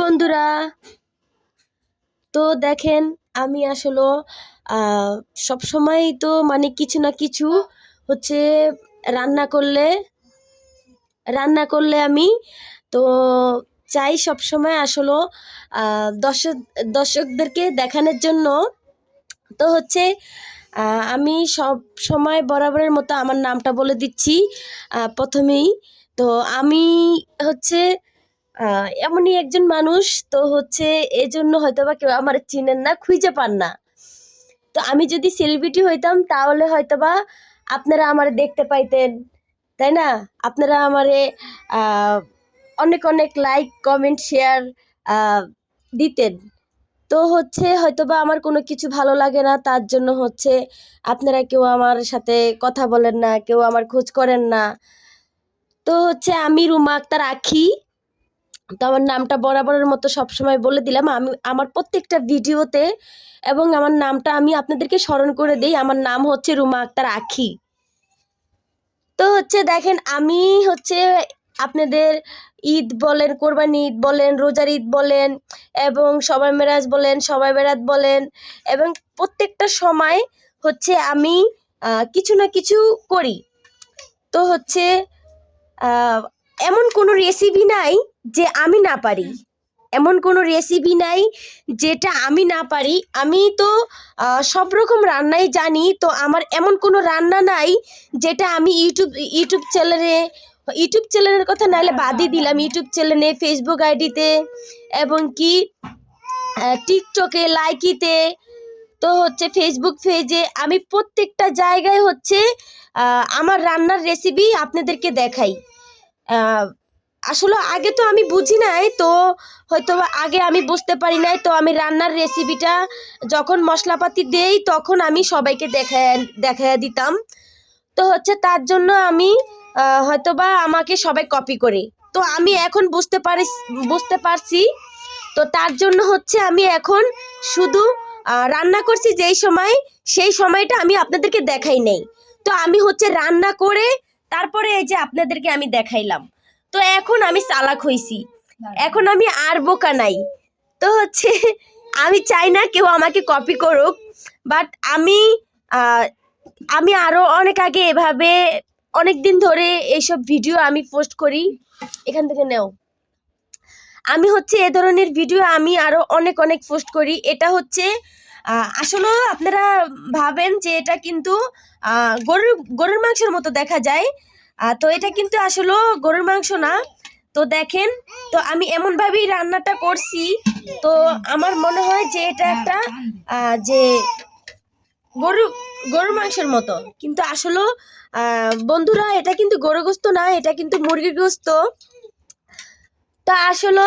বন্ধুরা, তো দেখেন আমি আসলে সব সময় তো মানে কিছু না কিছু হচ্ছে রান্না করলে আমি তো চাই সব সময় আসলে দর্শকদেরকে দেখানোর জন্য। তো হচ্ছে আমি সব সময় বরাবরের মতো আমার নামটা বলে দিচ্ছি প্রথমেই। তো আমি হচ্ছে এমনই একজন মানুষ, তো হচ্ছে এজন্য হয়তোবা কেউ আমার চিনেন না, খুঁজে পান না। তো আমি যদি সেলিব্রিটি হইতাম তাহলে হয়তোবা আপনারা আমার দেখতে পাইতেন, তাই না? আপনারা আমারে আহ, অনেক অনেক লাইক কমেন্ট শেয়ার দিতেন। তো হচ্ছে হয়তোবা আমার কোনো কিছু ভালো লাগে না, তার জন্য হচ্ছে আপনারা কেউ আমার সাথে কথা বলেন না, কেউ আমার খোঁজ করেন না। তো হচ্ছে আমি রুমা আক্তার আঁখি। তো আমার নামটা বরাবরের মতো সবসময় বলে দিলাম আমি আমার প্রত্যেকটা ভিডিওতে, এবং আমার নামটা আমি আপনাদেরকে স্মরণ করে দিই। আমার নাম হচ্ছে রুমা আক্তার আঁখি। তো হচ্ছে দেখেন আমি হচ্ছে আপনাদের ঈদ বলেন, কোরবানি ঈদ বলেন, রোজার ঈদ বলেন, এবং সবাই মেরাজ বলেন, সবাই বেরাত বলেন, এবং প্রত্যেকটা সময় হচ্ছে আমি কিছু না কিছু করি। তো হচ্ছে আহ, এমন কোনো রেসিপি নাই যে আমি না পারি, এমন কোনো রেসিপি নাই যেটা আমি না পারি। আমি তো সব রকম রান্নাই জানি। তো আমার এমন কোনো রান্না নাই যেটা আমি ইউটিউব চ্যানেলের কথা নাহলে বাদই দিলাম, ইউটিউব চ্যানেলে, ফেসবুক আইডিতে, এবং কি টিকটকে, লাইকিতে, তো হচ্ছে ফেসবুক পেজে, আমি প্রত্যেকটা জায়গায় হচ্ছে আমার রান্নার রেসিপি আপনাদেরকে দেখাই। আহ, আসলে আগে তো আমি বুঝি নাই, তো হয়তো আগে আমি বুঝতে পারি নাই। তো আমি রান্নার রেসিপিটা যখন মশলাপাতি দেই তখন আমি সবাইকে দেখায় দিতাম। তো হচ্ছে তার জন্য আমি হয়তোবা আমাকে সবাই কপি করে। তো আমি এখন বুঝতে পারছি। তো তার জন্য হচ্ছে আমি এখন শুধু রান্না করছি যেই সময়, সেই সময়টা আমি আপনাদেরকে দেখাই নাই। তো আমি হচ্ছে রান্না করে তারপরে এই যে আপনাদেরকে আমি দেখাইলাম। তো এখন আমি চালাক হইছি, এখন আমি আর বোকা নাই। তো হচ্ছে আমি চাই না কেউ আমাকে কপি করুক, বাট আহ, আমি আরো অনেক আগে এভাবে অনেক দিন ধরে এইসব ভিডিও আমি পোস্ট করি। এখান থেকে নেও, আমি হচ্ছে এ ধরনের ভিডিও আমি আরো অনেক অনেক পোস্ট করি। এটা হচ্ছে আসলে আপনারা ভাবেন যে এটা কিন্তু গরুর মাংসের মতো দেখা যায়, তো এটা কিন্তু আসলে গরুর মাংস না। তো দেখেন, তো আমি এমন ভাবেই রান্নাটা করছি। তো আমার মনে হয় যে এটা একটা যে গরু গরুর মাংসের মতো, কিন্তু আসলে বন্ধুরা এটা কিন্তু গরু গোস্ত না, এটা কিন্তু মুরগির গোস্ত। তা আসলে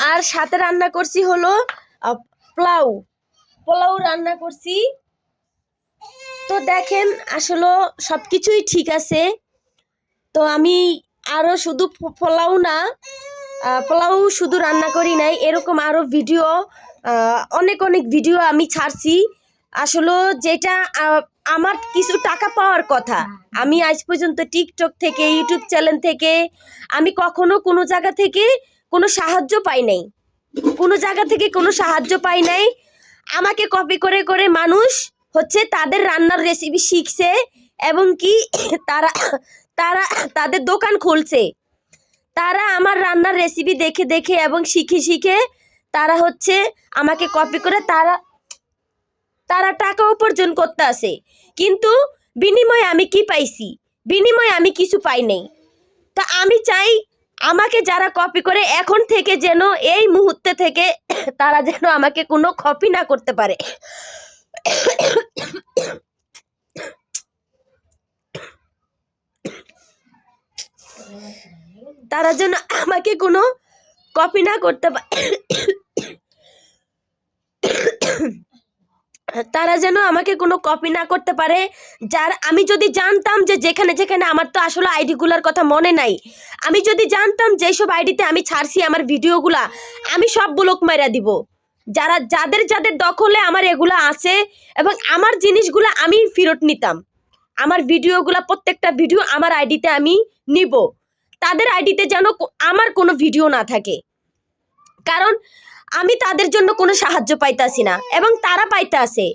আর সাথে রান্না করছি হলো পোলাও পোলাও রান্না করছি। তো দেখেন আসলে সব কিছুই ঠিক আছে। তো আমি আরো শুধু পোলাও না, পোলাও শুধু রান্না করি নাই, এরকম আরো ভিডিও অনেক অনেক ভিডিও আমি ছাড়ছি। আসলে যেটা আমার কিছু টাকা পাওয়ার কথা, আমি আজ পর্যন্ত টিকটক থেকে, ইউটিউব চ্যানেল থেকে আমি কখনো কোনো জায়গা থেকে কোনো সাহায্য পাই নাই, কোনো জায়গা থেকে কোনো সাহায্য পাই নাই। আমাকে কপি করে করে মানুষ হচ্ছে তাদের রান্নার রেসিপি শিখছে, এবং কি তারা তারা তাদের দোকান খুলছে। তারা আমার রান্নার রেসিপি দেখে দেখে এবং শিখে শিখে তারা হচ্ছে আমাকে কপি করে তারা তারা টাকা উপার্জন করতে আসে। কিন্তু বিনিময়ে আমি কি পাইছি? বিনিময়ে আমি কিছু পাই নাই। তা আমি চাই আমাকে যারা কপি করে এখন থেকে যেন, এই মুহূর্তে থেকে তারা যেন আমাকে কোনো কপি না করতে পারে। তারা যেন আমাকে কোনো কপি না করতে পারে, তারা যেন আমাকে কোনো কপি না করতে পারে। যার আমি যদি জানতাম যে যেখানে যেখানে, আমার তো আসলে আইডিগুলোর কথা মনে নাই, আমি যদি জানতাম যেসব আইডিতে আমি ছাড়ছি আমার ভিডিওগুলা, আমি সব ব্লক মাইরা দিব। যাদের যাদের দখলে আমার এগুলা আছে, এবং আমার জিনিসগুলা আমি ফেরত নিতাম। আমার ভিডিওগুলা, প্রত্যেকটা ভিডিও আমার আইডিতে আমি নিব, তাদের আইডিতে যেন আমার কোনো ভিডিও না থাকে। কারণ আমি তাদের জন্য কোনো সাহায্য পাইতাছি না এবং তারা পাইতে আছে।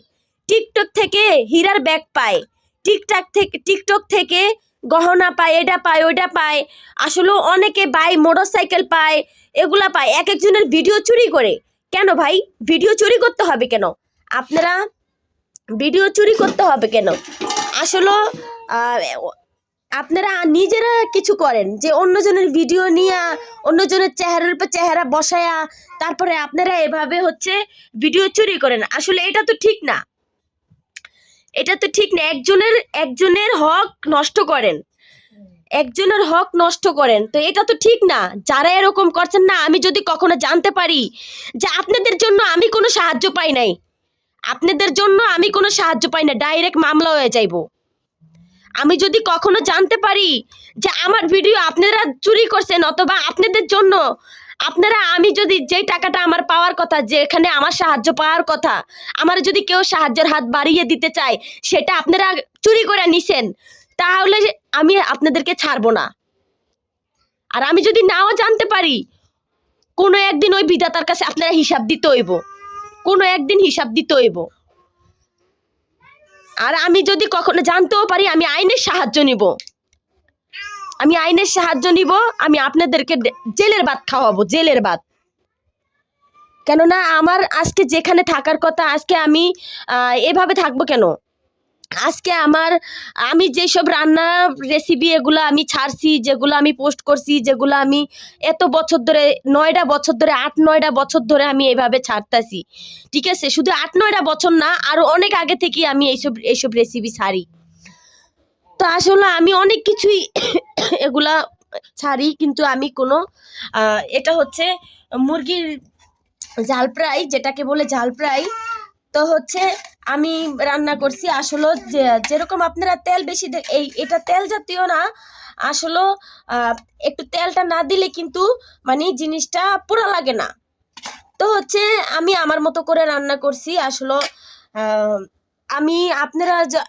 টিকটক থেকে হীরার ব্যাগ পায়, টিকটক থেকে গহনা পায়, এটা পায় ওইটা পায়, আসলে অনেকে মোটরসাইকেল পায়, এগুলা পায়। এক একজনের ভিডিও চুরি করে। কেন ভাই ভিডিও চুরি করতে হবে কেন? আপনারা ভিডিও চুরি করতে হবে কেন? আসলে আপনারা নিজেরা কিছু করেন যে অন্যজনের ভিডিও নিয়ে অন্যজনের চেহারার উপর চেহারা বসায়া তারপরে আপনারা এভাবে হচ্ছে ভিডিও চুরি করেন। আসলে এটা তো ঠিক না, এটা তো ঠিক না। একজনের হক নষ্ট করেন, একজনের হক নষ্ট করেন, তো এটা তো ঠিক না। যারা এরকম করছেন না, আমি যদি কখনো জানতে পারি যে আপনাদের জন্য আমি কোনো সাহায্য পাই নাই, আপনাদের জন্য আমি কোনো সাহায্য পাই না, ডাইরেক্ট মামলা হয়ে যাইব। আমি যদি কখনো জানতে পারি যে আমার ভিডিও আপনারা চুরি করছেন, অথবা আপনাদের জন্য আমি যদি যেই টাকাটা আমার পাওয়ার কথা, যেখানে আমার সাহায্য পাওয়ার কথা, আমার যদি কেউ সাহায্যের হাত বাড়িয়ে দিতে চায়, সেটা আপনারা চুরি করে নিছেন, তাহলে আমি আপনাদেরকে ছাড়বো না। আর আমি যদি নাও জানতে পারি, কোনো একদিন ওই বিধাতার কাছে আপনারা হিসাব দিতে হইব, কোনো একদিন হিসাব দিতে হইব। আর আমি যদি কখনো জানতেও পারি, আমি আইনের সাহায্য নিব, আমি আপনাদেরকে জেলের ভাত খাওয়াবো, জেলের ভাত। কেননা আমার আজকে যেখানে থাকার কথা, আজকে আমি এভাবে থাকবো কেন? আজকে আমি যেসব রান্না রেসিপি এগুলো আমি ছাড়ছি, যেগুলো আমি পোস্ট করছি, যেগুলো আমি এত বছর ধরে 9টা বছর ধরে 8-9টা বছর ধরে আমি এইভাবে ছাড়তাছি, ঠিক আছে? শুধু 8-9টা বছর না, আরো অনেক আগে থেকে আমি এইসব রেসিপি ছাড়ি। তো আসলে আমি অনেক কিছুই এগুলা ছাড়ি, কিন্তু আমি কোনো এটা হচ্ছে মুরগির ঝাল ফ্রাই, যেটাকে বলে ঝাল ফ্রাই, তো হচ্ছে আমি রান্না করছি। আসলে যেরকম আপনারা তেল বেশি এটা তেল জাতীয় না, আসলে একটু তেলটা না দিলে কিন্তু মানে জিনিসটা পুরো লাগে না। তো হচ্ছে আমি আমার মতো করে রান্না করছি। আসলে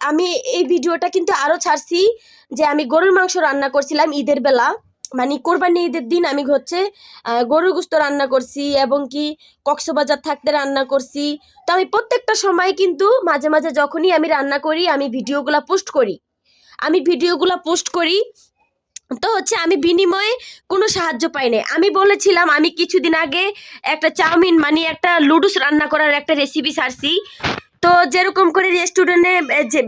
আমি এই ভিডিওটা কিন্তু আরো ছাড়ছি যে আমি গরুর মাংস রান্না করছিলাম ঈদের বেলা, মানে কোরবানি ঈদের দিন আমি হচ্ছে গরুর গোশত রান্না করছি, এবং কি কক্সবাজার থাকতে রান্না করছি। তো আমি প্রত্যেকটা সময় কিন্তু মাঝে মাঝে যখনই আমি রান্না করি, আমি ভিডিওগুলো পোস্ট করি। তো হচ্ছে আমি বিনিময়ে কোনো সাহায্য পাই নাই। আমি বলেছিলাম, আমি কিছুদিন আগে একটা চাউমিন মানে একটা লুডুস রান্না করার একটা রেসিপি ছাড়ছি। তো যেরকম করে রেস্টুরেন্টে যে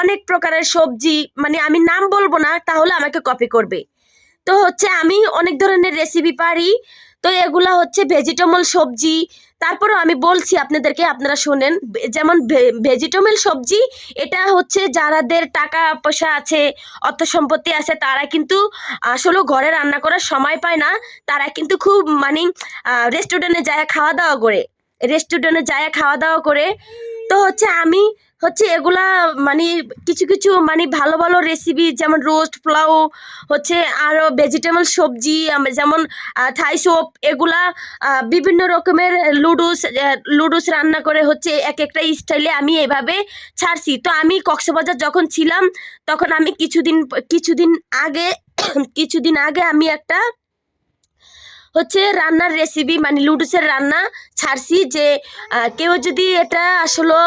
অনেক প্রকারের সবজি, মানে আমি নাম বলবো না, তাহলে আমাকে কপি করবে। তো হচ্ছে আমি অনেক ধরনের রেসিপি পারি। তো এগুলা হচ্ছে ভেজিটেবল সবজি। তারপরেও আমি বলছি আপনাদেরকে, আপনারা শোনেন। যেমন ভেজিটেবল সবজি, এটা হচ্ছে যারাদের টাকা পয়সা আছে, অর্থ সম্পত্তি আছে, তারা কিন্তু আসলে ঘরে রান্না করার সময় পায় না। তারা কিন্তু খুব মানে রেস্টুরেন্টে যায় খাওয়া দাওয়া করে। তো হচ্ছে আমি হচ্ছে এগুলা মানে কিছু কিছু মানে ভালো ভালো রেসিপি, যেমন রোস্ট, পোলাও, হচ্ছে আরও ভেজিটেবল সবজি, যেমন থাই সোপ, এগুলা বিভিন্ন রকমের লুডুস রান্না করে হচ্ছে এক একটা স্টাইলে আমি এভাবে ছাড়ছি। তো আমি কক্সবাজার যখন ছিলাম, তখন আমি কিছুদিন আগে আমি একটা হচ্ছে রান্নার রেসিপি, মানে লুডুসের রান্না ছাড়ছি। যে কেউ যদি এটা আসলে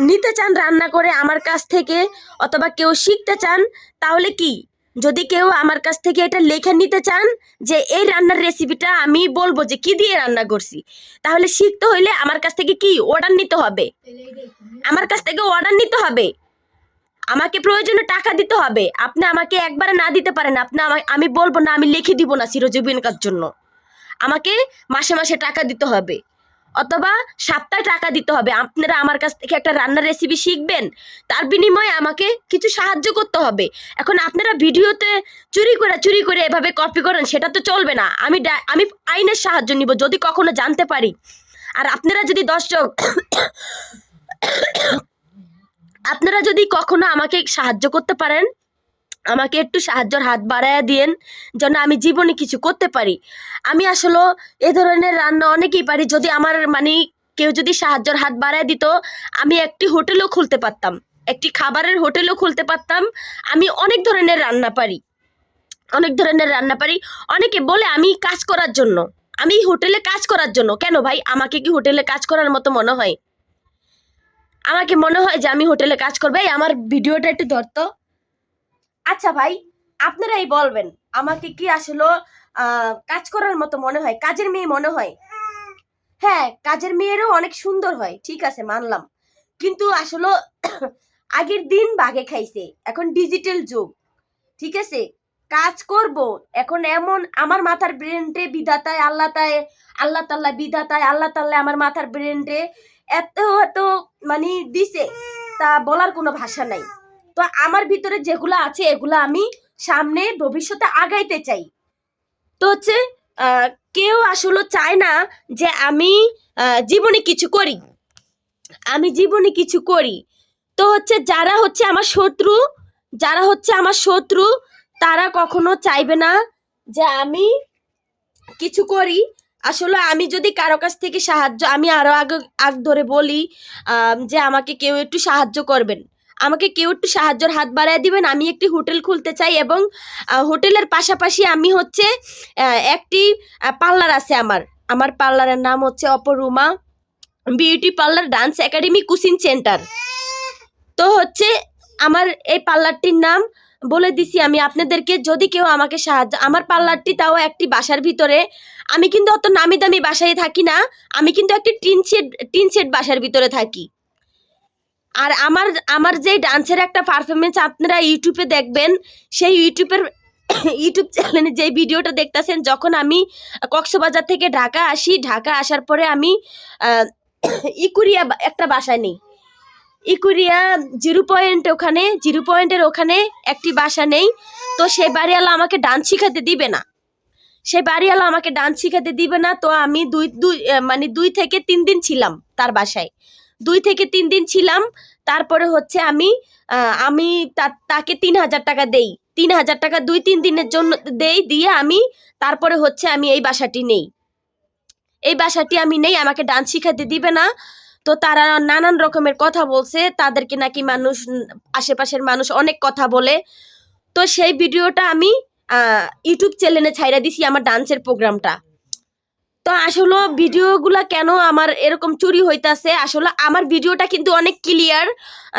নিতে চান রান্না করে আমার কাছ থেকে, অথবা কেউ শিখতে চান, তাহলে কি, যদি কেউ আমার কাছ থেকে এটা লেখা নিতে চান যে এই রান্নার রেসিপিটা আমি বলবো যে কি দিয়ে রান্না করছি, তাহলে শিখতে হইলে আমার কাছ থেকে কি অর্ডার নিতে হবে, আমাকে প্রয়োজনে টাকা দিতে হবে। আপনি আমাকে একবারে না দিতে পারেন। আমি বলবো না, আমি লিখে দিব না চিরজীবনকার জন্য। আমাকে মাসে মাসে টাকা দিতে হবে, অথবা সপ্তাহে টাকা দিতে হবে। আপনারা আমার কাছ থেকে একটা রান্নার রেসিপি শিখবেন, তার বিনিময়ে আমাকে কিছু সাহায্য করতে হবে। এখন আপনারা ভিডিওতে চুরি করে এভাবে কপি করেন, সেটা তো চলবে না। আমি আইনের সাহায্য নিব যদি কখনো জানতে পারি। আর আপনারা যদি দর্শক আপনারা যদি কখনো আমাকে সাহায্য করতে পারেন, আমাকে একটু সাহায্যের হাত বাড়াইয়া দিয়েন, যেন আমি জীবনে কিছু করতে পারি। আমি আসলে এ ধরনের রান্না অনেকেই পারি। যদি আমার মানে কেউ যদি সাহায্যের হাত বাড়ায় দিত, আমি একটি হোটেলও খুলতে পারতাম, একটি খাবারের হোটেলও খুলতে পারতাম। আমি অনেক ধরনের রান্না পারি। অনেকে বলে আমি কাজ করার জন্য, আমি হোটেলে কাজ করার জন্য। কেন ভাই, আমাকে কি হোটেলে কাজ করার মতো মনে হয়? আমাকে মনে হয় যে আমি হোটেলে কাজ করবো? এই আমার ভিডিওটা একটু ধরতো। আচ্ছা ভাই, আপনারাই বলবেন আমাকে কি আসলে কাজ করার মতো মনে হয়, কাজের মেয়ে মনে হয়? হ্যাঁ, কাজের মেয়েরও অনেক সুন্দর হয়, ঠিক আছে মানলাম, কিন্তু আসলে আগের দিন বাঘে খাইছে, এখন ডিজিটাল যুগ, ঠিক আছে? কাজ করব এখন, এমন আমার মাথার ব্রেনটে বিধাতায় আল্লাহ তায়, আল্লাহ তাল্লাহ বিধাতায় আল্লাহ তাল্লাহ আমার মাথার ব্রেনটে এত এত মানে দিছে, তা বলার কোনো ভাষা নাই। তো আমার ভিতরে যেগুলো আছে এগুলো আমি সামনে ভবিষ্যতে আগাইতে চাই। তো হচ্ছে আহ, কেউ আসলে চায় না যে আমি জীবনে কিছু করি, আমি জীবনে কিছু করি। তো হচ্ছে যারা হচ্ছে আমার শত্রু, যারা হচ্ছে আমার শত্রু, তারা কখনো চাইবে না যে আমি কিছু করি। আসলে আমি যদি কারো কাছ থেকে সাহায্য, আমি আরো আগে আগ ধরে বলি যে আমাকে কেউ একটু সাহায্য করবেন, আমাকে কেউ একটু সাহায্যের হাত বাড়ায় দিবেন। আমি একটি হোটেল খুলতে চাই এবং হোটেলের পাশাপাশি আমি হচ্ছে একটি পার্লার আছে আমার, আমার পার্লারের নাম হচ্ছে Aparuma beauty parlour dance academy coaching centre. তো হচ্ছে আমার এই পার্লারটির নাম বলে দিছি আমি আপনাদেরকে, যদি কেউ আমাকে সাহায্য, আমার পার্লারটি তাও একটি বাসার ভিতরে, আমি কিন্তু অত নামি দামি বাসায় থাকি না, আমি কিন্তু একটি টিন শেড বাসার ভিতরে থাকি। আর আমার আমার যে ডান্সের একটা পারফরমেন্স আপনারা ইউটিউবে দেখবেন, সেই ইউটিউব চ্যানেলে যে ভিডিওটা দেখতেছেন, যখন আমি কক্সবাজার থেকে ঢাকা আসি, ঢাকা আসার পরে আমি ইকুরিয়া একটা বাসায় নেই, ইকুরিয়া জিরো পয়েন্টের ওখানে একটি বাসা নেই। তো সেই বাড়িওয়ালা আমাকে ডান্স শিখাতে দিবে না, সেই বাড়িওয়ালা আমাকে ডান্স শিখাতে দিবে না। তো আমি মানে 2 থেকে 3 দিন ছিলাম তার বাসায়, 2 থেকে 3 দিন ছিলাম। তারপরে হচ্ছে আমি তাকে 3,000 টাকা দেই, 3,000 টাকা 2-3 দিনের জন্য দেই, দিয়ে আমি তারপরে হচ্ছে আমি এই বাসাটি নেই, এই বাসাটি আমি নেই, আমাকে ডান্স শিখাতে দিবে না। তো তারা নানান রকমের কথা বলছে, তাদেরকে নাকি মানুষ, আশেপাশের মানুষ অনেক কথা বলে। তো সেই ভিডিওটা আমি ইউটিউব চ্যানেলে ছাইড়া দিছি, আমার ডান্সের প্রোগ্রামটা। তো আসলে ভিডিওগুলা কেন আমার এরকম চুরি হইতাছে, আসলে আমার ভিডিওটা কিন্তু অনেক ক্লিয়ার,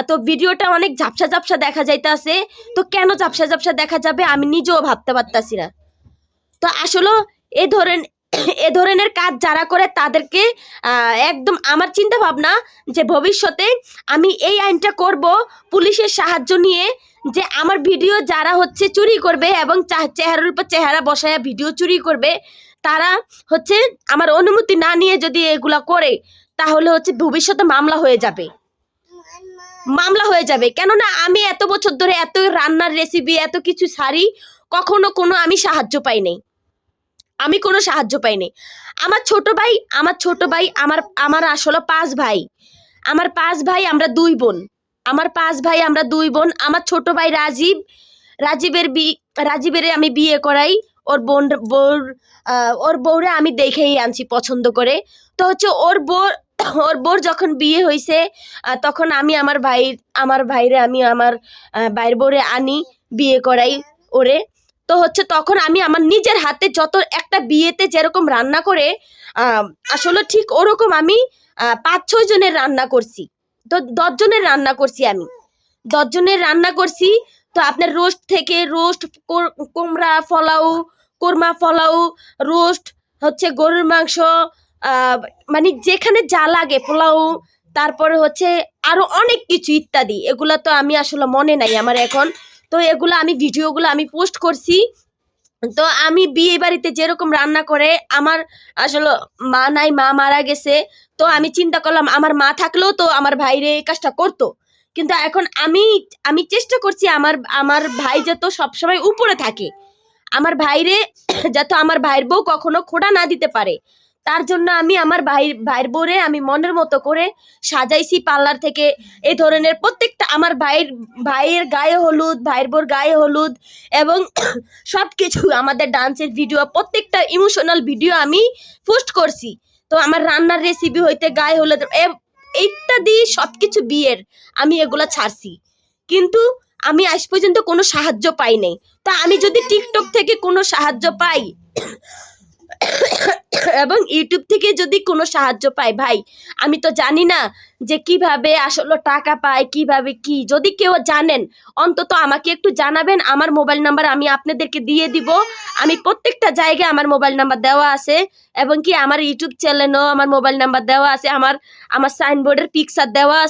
তো ভিডিওটা অনেক ঝাপসা ঝাপসা দেখা যাইতাছে। তো কেন ঝাপসা ঝাপসা দেখা যাবে আমি নিজেও ভাবতে পারতাছি না। তো আসলে এ ধরেন এ ধরনের কাজ যারা করে তাদেরকে একদম, আমার চিন্তা ভাবনা যে ভবিষ্যতে আমি এই আইনটা করব পুলিশের সাহায্য নিয়ে, যে আমার ভিডিও যারা হচ্ছে চুরি করবে এবং চেহারার উপর চেহারা বসায়া ভিডিও চুরি করবে, তারা হচ্ছে আমার অনুমতি না নিয়ে যদি এগুলা করে, তাহলে হচ্ছে ভবিষ্যতে মামলা হয়ে যাবে, মামলা হয়ে যাবে। কেননা আমি এত বছর ধরে এত রান্নার রেসিপি এত কিছু ছাড়ি, কখনো কোনো আমি সাহায্য পাই নাই, আমি কোনো সাহায্য পাইনি। আমার ছোট ভাই, আমার আমার আসলে 5 ভাই, আমার 5 ভাই, আমরা 2 বোন, আমার 5 ভাই আমরা 2 বোন। আমার ছোট ভাই রাজীব, রাজীবের বি রাজীবের আমি বিয়ে করাই, ওর ওর বউরে আমি দেখেই আনছি পছন্দ করে। তো হচ্ছে ওর বউর যখন বিয়ে হয়েছে, তখন আমি আমার ভাইরে আমি আমার ভাইয়ের বউরে আনি, বিয়ে করাই ওরে। তো হচ্ছে তখন আমি আমার নিজের হাতে যত একটা বিয়েতে যেরকম রান্না করে, আসলে ঠিক ওরকম আমি 5-6 জনের রান্না করছি। তো 10 জনের রান্না করছি আমি, 10 জনের রান্না করছি। তো আপনার রোস্ট, কোমরা ফলাও, কোরমা ফলাও, রোস্ট, হচ্ছে গরুর মাংস, মানে যেখানে যা লাগে পোলাও, তারপরে হচ্ছে আরো অনেক কিছু ইত্যাদি, এগুলা তো আমি আসলে মনে নাই আমার এখন। তো এগুলো আমি ভিডিওগুলো আমি পোস্ট করছি। তো আমি বিয়ে বাড়িতে যেরকম রান্না করে, আমার আসলে মা নাই, মা মারা গেছে। তো আমি চিন্তা করলাম আমার মা থাকলেও তো আমার ভাইরে এই কাজটা করতো, কিন্তু এখন আমি আমি চেষ্টা করছি আমার আমার ভাই যাতে সবসময় উপরে থাকে, আমার ভাইরে যাতে আমার ভাইয়ের বউ কখনো খোঁড়া না দিতে পারে, তার জন্য আমি আমার ভাইয়ের বউরে আমি মনের মতো করে সাজাইছি পার্লার থেকে। এই ধরনের প্রত্যেকটা আমার ভাইয়ের গায়ে হলুদ, ভাইয়ের বউর গায়ে হলুদ, এবং সব কিছু আমাদের ডান্সের ভিডিও, প্রত্যেকটা ইমোশনাল ভিডিও আমি পোস্ট করছি। তো আমার রান্নার রেসিপি হইতে গায়ে হলুদ ইত্যাদি সবকিছু বিয়ের আমি এগুলা ছাড়ছি, কিন্তু আমি আজ পর্যন্ত কোনো সাহায্য পাই নাই। তা আমি যদি টিকটক থেকে কোনো সাহায্য পাই, এবং ইউটিউব থেকে যদি কোনো সাহায্য পাই ভাই, আমি তো জানি না যে কিভাবে আসলে টাকা পায়, কিভাবে কি। যদি কেউ জানেন অন্তত আমাকে একটু জানাবেন। আমার মোবাইল নাম্বার আমি আপনাদেরকে দিয়ে দিব। আমি প্রত্যেকটা জায়গায় আমার মোবাইল নাম্বার দেওয়া আছে, এবং কি আমার ইউটিউব চ্যানেলেও আমার মোবাইল নাম্বার দেওয়া আছে, আমার সাইনবোর্ডের পিকচার দেওয়া আছে।